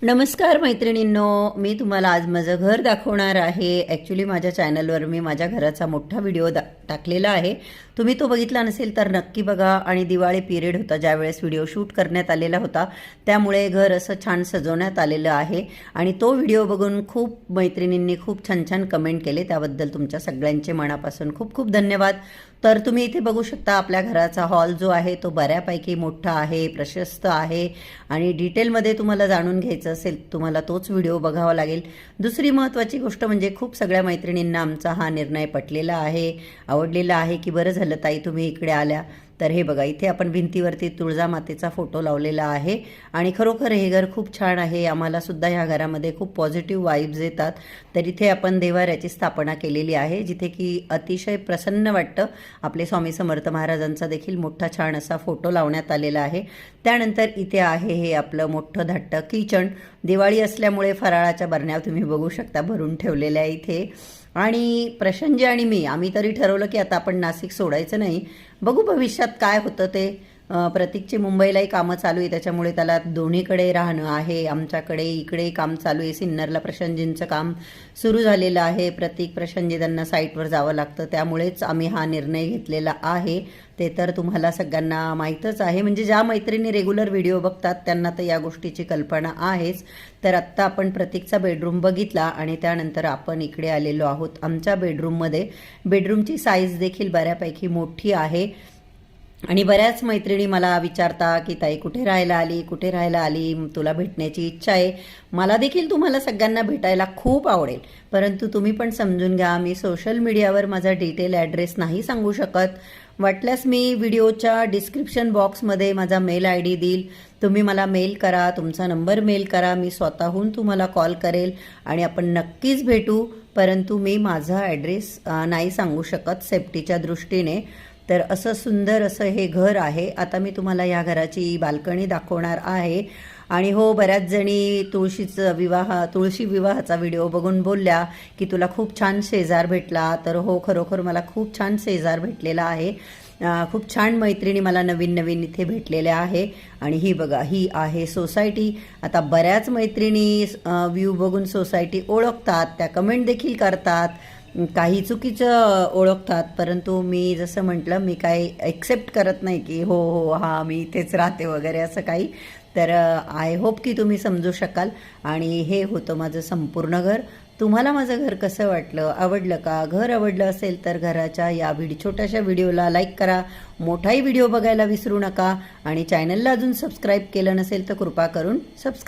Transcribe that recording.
नमस्कार मैत्रिणींनो, मी तुम्हाला आज माझं घर दाखवणार आहे। ॲक्च्युली माझ्या चॅनलवर मी माझ्या घराचा मोठा व्हिडिओ टाकलेला आहे। तुम्ही तो बघितला नसेल तर नक्की बघा। आणि दिवाळी पिरियड होता ज्यावेळेस व्हिडिओ शूट करण्यात आलेला होता, त्यामुळे घर असं छान सजवण्यात आलेलं आहे। आणि तो व्हिडिओ बघून खूप मैत्रिणींनी खूप छान छान कमेंट केले, त्याबद्दल तुमच्या सगळ्यांचे मनापासून खूप खूप धन्यवाद। तर तुम्ही इथे बघू शकता आपल्या घराचा हॉल जो आहे तो बऱ्यापैकी मोठा आहे, प्रशस्त आहे। आणि डिटेलमध्ये तुम्हाला जाणून घ्यायचं असेल तुम्हाला तोच व्हिडिओ बघावा लागेल। दुसरी महत्त्वाची गोष्ट म्हणजे खूप सगळ्या मैत्रिणींना आमचा हा निर्णय पटलेला आहे, आवडलेला आहे की बरं झालं ताई तुम्ही इकडे आल्या। तर हे बघा, इथे आपण भिंतीवरती तुळजामातेचा फोटो लावलेला आहे आणि खरोखर हे घर खूप छान आहे। आम्हाला सुद्धा ह्या घरामध्ये खूप पॉझिटिव्ह वाइब्स येतात। तर इथे आपण देवाऱ्याची स्थापना केलेली आहे, जिथे की अतिशय प्रसन्न वाटतं। आपले स्वामी समर्थ महाराजांचा देखील मोठा छान असा फोटो लावण्यात आलेला आहे। त्यानंतर इथे आहे हे आपलं मोठं धाट्टं किचन। दिवाळी असल्यामुळे फराळाच्या बरण्या तुम्ही बघू शकता भरून ठेवलेल्या इथे। आणि प्रशांतजी आणि मी आम्ही तरी ठरवलं की आता आपण नाशिक सोडायचं नाही, बघू भविष्यात काय होतं ते। प्रतीकची मुंबईलाही कामं चालू आहे, त्याच्यामुळे त्याला दोन्हीकडे राहणं आहे। आमच्याकडे इकडे काम चालू आहे, सिन्नरला प्रशांतजींचं काम सुरू झालेलं आहे। प्रशांतजी त्यांना साईटवर जावं लागतं, त्यामुळेच आम्ही हा निर्णय घेतलेला आहे। ते तर तुम्हाला सगळ्यांना माहीतच आहे, म्हणजे ज्या मैत्रिणी रेग्युलर व्हिडिओ बघतात त्यांना तर या गोष्टीची कल्पना आहेच। तर आत्ता आपण प्रतीकचा बेडरूम बघितला आणि त्यानंतर आपण इकडे आलेलो आहोत आमच्या बेडरूममध्ये। बेडरूमची साईज देखील बऱ्यापैकी मोठी आहे। आणि बऱ्याच मैत्रिणी मला विचारता की ताई कुठे राहायला आली, कुठे राहायला आली, तुला भेटण्याची इच्छा आहे। मला देखील तुम्हाला सगळ्यांना भेटायला खूप आवडेल, परंतु तुम्ही पण समजून घ्या, मी सोशल मीडियावर माझा डिटेल ॲड्रेस नाही सांगू शकत। वाटल्यास मी व्हिडिओच्या डिस्क्रिप्शन बॉक्समध्ये माझा मेल आय डी देईल, तुम्ही मला मेल करा, तुमचा नंबर मेल करा, मी स्वतःहून तुम्हाला कॉल करेल आणि आपण नक्कीच भेटू। परंतु मी माझा ॲड्रेस नाही सांगू शकत सेफ्टीच्या दृष्टीने। तर असं सुंदर असं हे घर आहे। आता मी तुम्हाला या घराची बाल्कनी दाखवणार आहे। आणि हो, बऱ्याच जणी तुळशी विवाहाचा व्हिडिओ बघून बोलल्या की तुला खूप छान शेजार भेटला। तर हो, खरोखर मला खूप छान शेजार भेटलेला आहे। खूप छान मैत्रिणी मला नवीन नवीन इथे भेटलेल्या आहे। आणि ही बघा, ही आहे सोसायटी। आता बऱ्याच मैत्रिणी व्ह्यू बघून सोसायटी ओळखतात, त्या कमेंट देखील करतात, काही चुकीचं ओळखतात। परंतु मी जसं म्हटलं, मी काही एक्सेप्ट करत नाही की हो हो हां मी इथेच राहते वगैरे असं काही। तर आय होप की तुम्ही समजू शकाल। आणि हे होतं माझं संपूर्ण घर। तुम्हाला माझं घर कसं वाटलं, आवडलं का? घर आवडलं असेल तर घराच्या या छोट्याशा व्हिडिओला लाईक करा, मोठाही व्हिडिओ बघायला विसरू नका। आणि चॅनलला अजून सबस्क्राईब केलं नसेल तर कृपा करून सबस्क्राईब